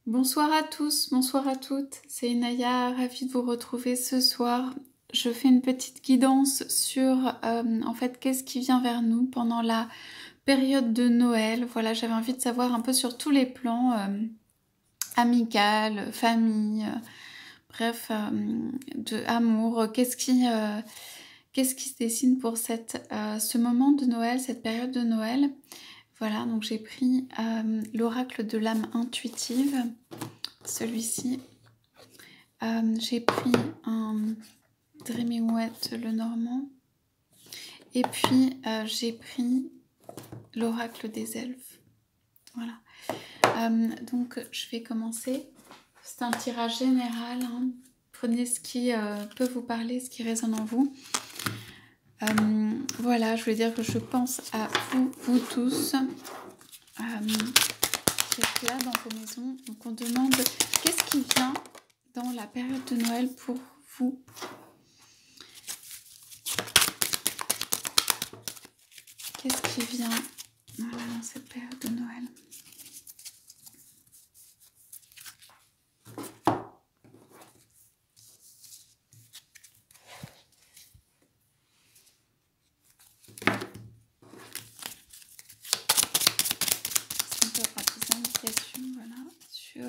Bonsoir à tous, bonsoir à toutes, c'est Inaya, ravie de vous retrouver ce soir. Je fais une petite guidance sur en fait qu'est-ce qui vient vers nous pendant la période de Noël. Voilà, j'avais envie de savoir un peu sur tous les plans, amical, famille, bref, de amour, qu'est-ce qui se dessine pour ce moment de Noël, cette période de Noël. Voilà, donc j'ai pris l'oracle de l'âme intuitive, celui-ci. J'ai pris un Dreaming Wet, le normand. Et puis j'ai pris l'oracle des elfes. Voilà. Donc je vais commencer. C'est un tirage général. Hein. Prenez ce qui peut vous parler, ce qui résonne en vous. Voilà, je voulais dire que je pense à vous tous. Qui êtes là dans vos maisons. Donc on demande qu'est-ce qui vient dans la période de Noël pour vous. Qu'est-ce qui vient dans cette période de Noël? On peut avoir des indications, voilà, sur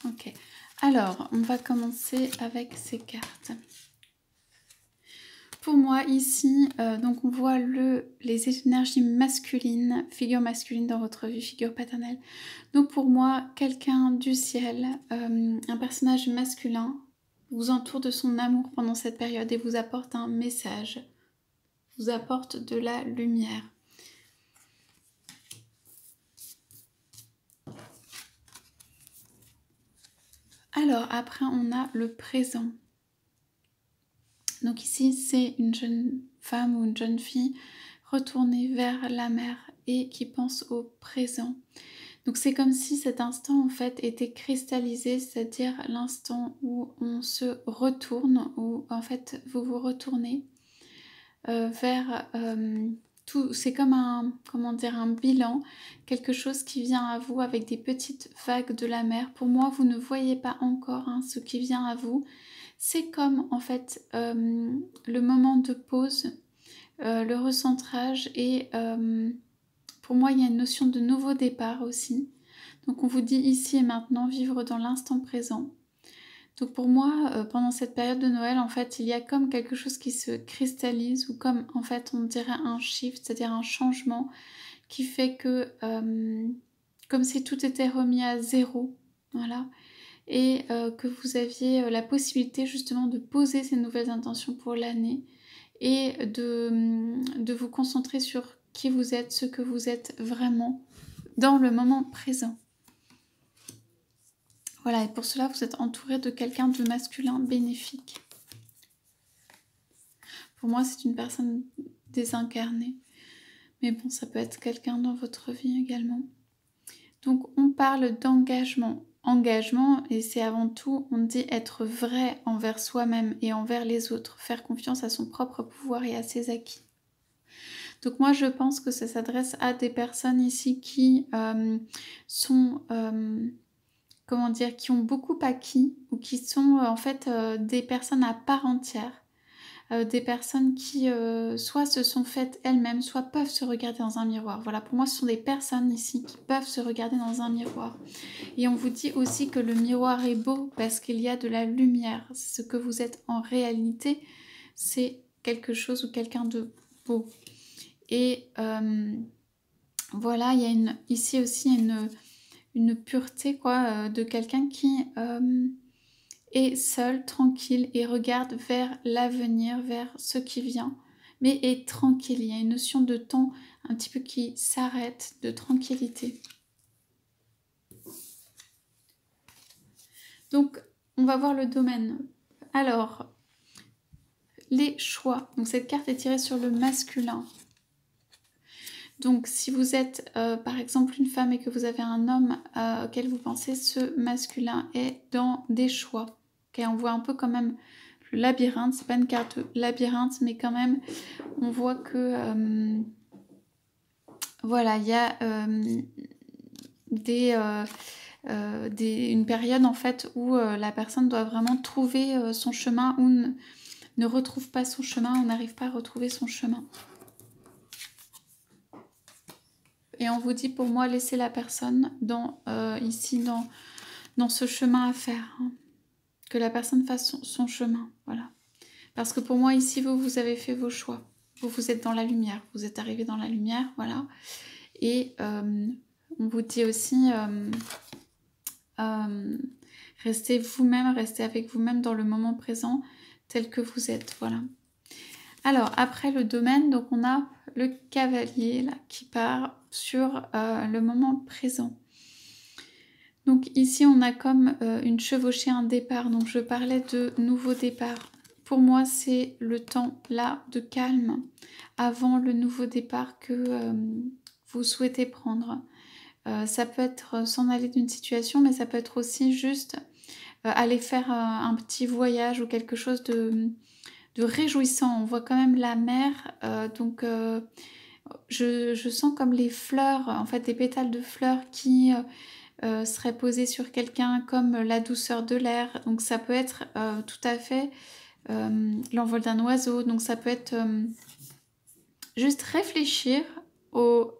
Ok, alors on va commencer avec ces cartes. Pour moi ici, donc on voit les énergies masculines, figure masculine dans votre vie, figure paternelle. Donc pour moi, quelqu'un du ciel, un personnage masculin, vous entoure de son amour pendant cette période et vous apporte un message, vous apporte de la lumière. Alors après on a le présent. Donc ici c'est une jeune femme ou une jeune fille retournée vers la mer et qui pense au présent. Donc c'est comme si cet instant en fait était cristallisé, c'est-à-dire l'instant où on se retourne, où en fait vous vous retournez vers tout. C'est comme un bilan, quelque chose qui vient à vous avec des petites vagues de la mer. Pour moi, vous ne voyez pas encore ce qui vient à vous. C'est comme en fait le moment de pause, le recentrage et pour moi il y a une notion de nouveau départ aussi. Donc on vous dit ici et maintenant vivre dans l'instant présent. Donc pour moi pendant cette période de Noël en fait il y a comme quelque chose qui se cristallise ou comme en fait on dirait un shift, c'est-à-dire un changement qui fait que comme si tout était remis à zéro. Voilà. Et que vous aviez la possibilité justement de poser ces nouvelles intentions pour l'année et de vous concentrer sur qui vous êtes, ce que vous êtes vraiment dans le moment présent. Voilà, et pour cela vous êtes entouré de quelqu'un de masculin bénéfique. Pour moi c'est une personne désincarnée, mais bon ça peut être quelqu'un dans votre vie également. Donc on parle d'engagement. Engagement, et c'est avant tout, on dit être vrai envers soi-même et envers les autres, faire confiance à son propre pouvoir et à ses acquis. Donc moi je pense que ça s'adresse à des personnes ici qui sont, comment dire, qui ont beaucoup acquis ou qui sont en fait des personnes à part entière. Des personnes qui soit se sont faites elles-mêmes, soit peuvent se regarder dans un miroir. Voilà, pour moi ce sont des personnes ici qui peuvent se regarder dans un miroir. Et on vous dit aussi que le miroir est beau parce qu'il y a de la lumière. Ce que vous êtes en réalité, c'est quelque chose ou quelqu'un de beau. Et voilà, il y a ici aussi une pureté quoi, de quelqu'un qui est seul, tranquille et regarde vers l'avenir, vers ce qui vient, mais est tranquille. Il y a une notion de temps un petit peu qui s'arrête, de tranquillité. Donc, on va voir le domaine. Alors, les choix. Donc, cette carte est tirée sur le masculin. Donc, si vous êtes, par exemple, une femme et que vous avez un homme auquel vous pensez, ce masculin est dans des choix. Okay, on voit un peu quand même le labyrinthe. C'est pas une carte labyrinthe, mais quand même, on voit que... voilà, il y a une période en fait où la personne doit vraiment trouver son chemin ou ne retrouve pas son chemin ou n'arrive pas à retrouver son chemin. Et on vous dit pour moi laissez la personne ici dans ce chemin à faire, hein. Que la personne fasse son chemin, voilà. Parce que pour moi ici vous avez fait vos choix. Vous êtes dans la lumière, vous êtes arrivé dans la lumière, voilà. Et on vous dit aussi restez vous-même, restez avec vous-même dans le moment présent tel que vous êtes, voilà. Alors après le domaine, donc on a le cavalier là qui part sur le moment présent. Donc ici on a comme une chevauchée, un départ, donc je parlais de nouveau départ. Pour moi c'est le temps là de calme avant le nouveau départ que vous souhaitez prendre. Ça peut être s'en aller d'une situation, mais ça peut être aussi juste aller faire un petit voyage ou quelque chose de réjouissant. On voit quand même la mer, donc je sens comme les fleurs, en fait des pétales de fleurs qui seraient posés sur quelqu'un, comme la douceur de l'air. Donc ça peut être tout à fait l'envol d'un oiseau, donc ça peut être juste réfléchir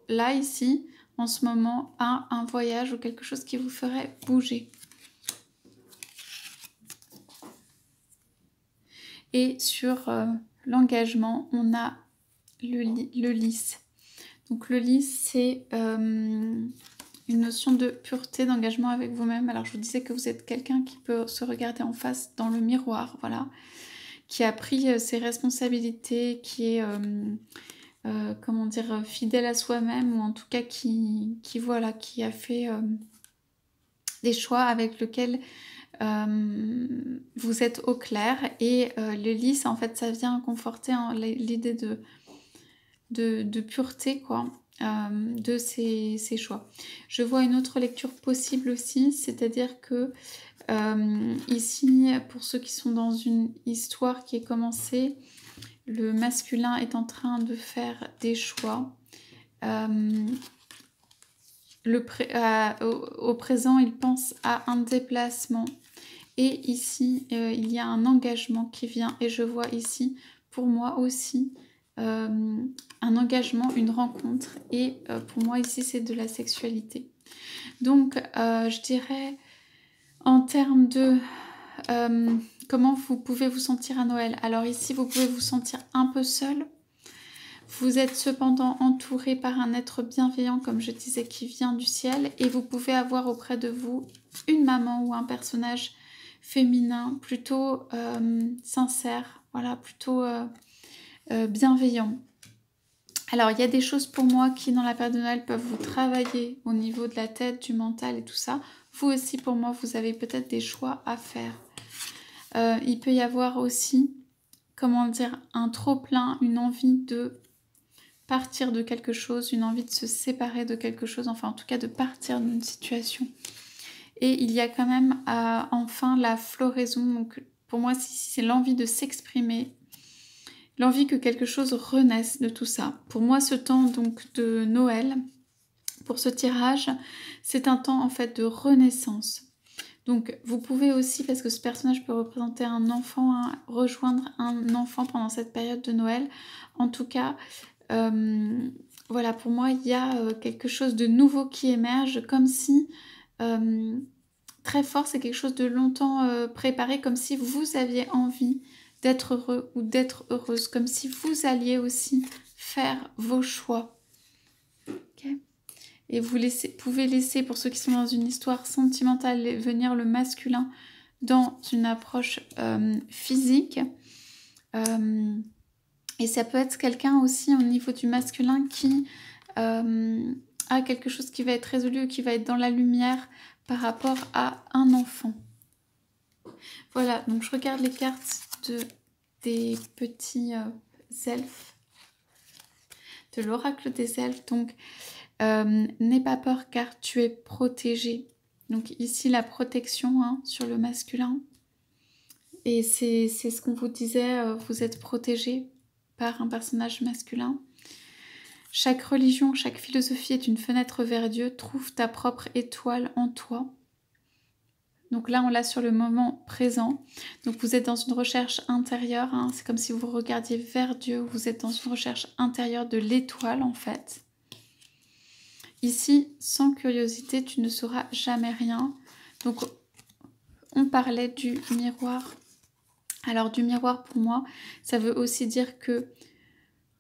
là, ici, en ce moment, à un voyage ou quelque chose qui vous ferait bouger. Et sur l'engagement, on a le lys. Donc le lys, c'est une notion de pureté, d'engagement avec vous-même. Alors je vous disais que vous êtes quelqu'un qui peut se regarder en face dans le miroir, voilà, qui a pris ses responsabilités, qui est... comment dire, fidèle à soi-même, ou en tout cas qui a fait des choix avec lesquels vous êtes au clair. Et le lys, en fait, ça vient conforter l'idée de pureté, quoi, de ces choix. Je vois une autre lecture possible aussi, c'est-à-dire que ici, pour ceux qui sont dans une histoire qui est commencée, le masculin est en train de faire des choix. Au présent, il pense à un déplacement. Et ici, il y a un engagement qui vient. Et je vois ici, pour moi aussi, un engagement, une rencontre. Et pour moi, ici, c'est de la sexualité. Donc, je dirais, en termes de... comment vous pouvez vous sentir à Noël? Alors ici, vous pouvez vous sentir un peu seul. Vous êtes cependant entouré par un être bienveillant, comme je disais, qui vient du ciel. Et vous pouvez avoir auprès de vous une maman ou un personnage féminin plutôt sincère, voilà, plutôt bienveillant. Alors, il y a des choses pour moi qui, dans la période de Noël, peuvent vous travailler au niveau de la tête, du mental et tout ça. Vous aussi, pour moi, vous avez peut-être des choix à faire. Il peut y avoir aussi, comment dire, un trop-plein, une envie de partir de quelque chose, une envie de se séparer de quelque chose, enfin en tout cas de partir d'une situation. Et il y a quand même enfin la floraison, donc pour moi c'est l'envie de s'exprimer, l'envie que quelque chose renaisse de tout ça. Pour moi ce temps donc de Noël, pour ce tirage, c'est un temps en fait de renaissance. Donc vous pouvez aussi, parce que ce personnage peut représenter un enfant, hein, rejoindre un enfant pendant cette période de Noël. En tout cas, voilà, pour moi, il y a quelque chose de nouveau qui émerge, comme si, très fort, c'est quelque chose de longtemps préparé, comme si vous aviez envie d'être heureux ou d'être heureuse, comme si vous alliez aussi faire vos choix. Okay. Et vous pouvez laisser, pour ceux qui sont dans une histoire sentimentale, venir le masculin dans une approche physique. Et ça peut être quelqu'un aussi au niveau du masculin qui a quelque chose qui va être résolu, qui va être dans la lumière par rapport à un enfant. Voilà, donc je regarde les cartes des petits elfes, de l'oracle des elfes. Donc, n'aie pas peur car tu es protégé. Donc ici, la protection hein, sur le masculin. Et c'est ce qu'on vous disait, vous êtes protégé par un personnage masculin. Chaque religion, chaque philosophie est une fenêtre vers Dieu. Trouve ta propre étoile en toi. Donc là, on l'a sur le moment présent. Donc vous êtes dans une recherche intérieure. Hein. C'est comme si vous regardiez vers Dieu. Vous êtes dans une recherche intérieure de l'étoile, en fait. Ici, sans curiosité, tu ne sauras jamais rien. Donc, on parlait du miroir. Alors, du miroir, pour moi, ça veut aussi dire que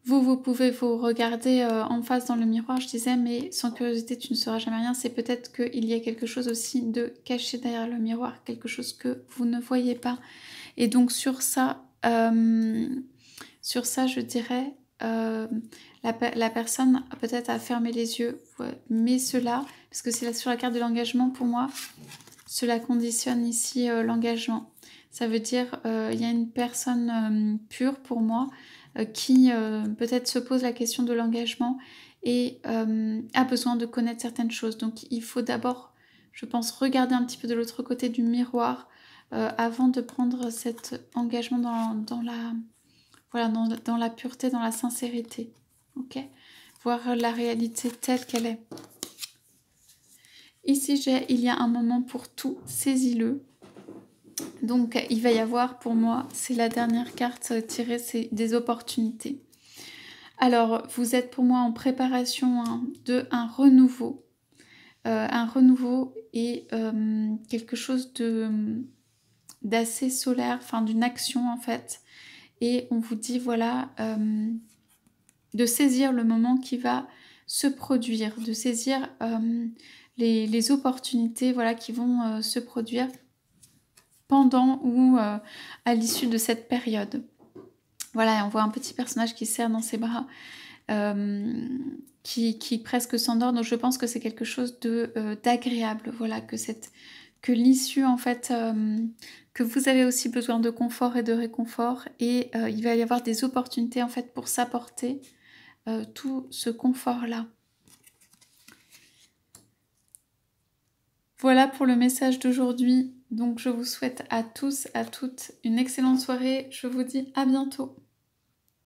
vous pouvez vous regarder en face dans le miroir, je disais, mais sans curiosité, tu ne sauras jamais rien. C'est peut-être qu'il y a quelque chose aussi de caché derrière le miroir, quelque chose que vous ne voyez pas. Et donc, sur ça, je dirais, la personne peut-être a fermé les yeux, mais cela, parce que c'est sur la carte de l'engagement, pour moi, cela conditionne ici l'engagement. Ça veut dire il y a une personne pure pour moi qui peut-être se pose la question de l'engagement et a besoin de connaître certaines choses. Donc il faut d'abord, je pense, regarder un petit peu de l'autre côté du miroir avant de prendre cet engagement dans la pureté, dans la sincérité. Ok ? Voir la réalité telle qu'elle est. Ici, il y a un moment pour tout, saisis-le. Donc, il va y avoir pour moi, c'est la dernière carte tirée, c'est des opportunités. Alors, vous êtes pour moi en préparation d'un renouveau. Un renouveau et quelque chose d'assez solaire, enfin d'une action en fait. Et on vous dit, voilà, de saisir le moment qui va se produire, de saisir les opportunités voilà, qui vont se produire pendant ou à l'issue de cette période. Voilà, et on voit un petit personnage qui serre dans ses bras, qui presque s'endort. Donc je pense que c'est quelque chose d'agréable, voilà, que l'issue en fait, que vous avez aussi besoin de confort et de réconfort, et il va y avoir des opportunités en fait pour s'apporter tout ce confort-là. Voilà pour le message d'aujourd'hui. Donc je vous souhaite à tous, à toutes une excellente soirée. Je vous dis à bientôt.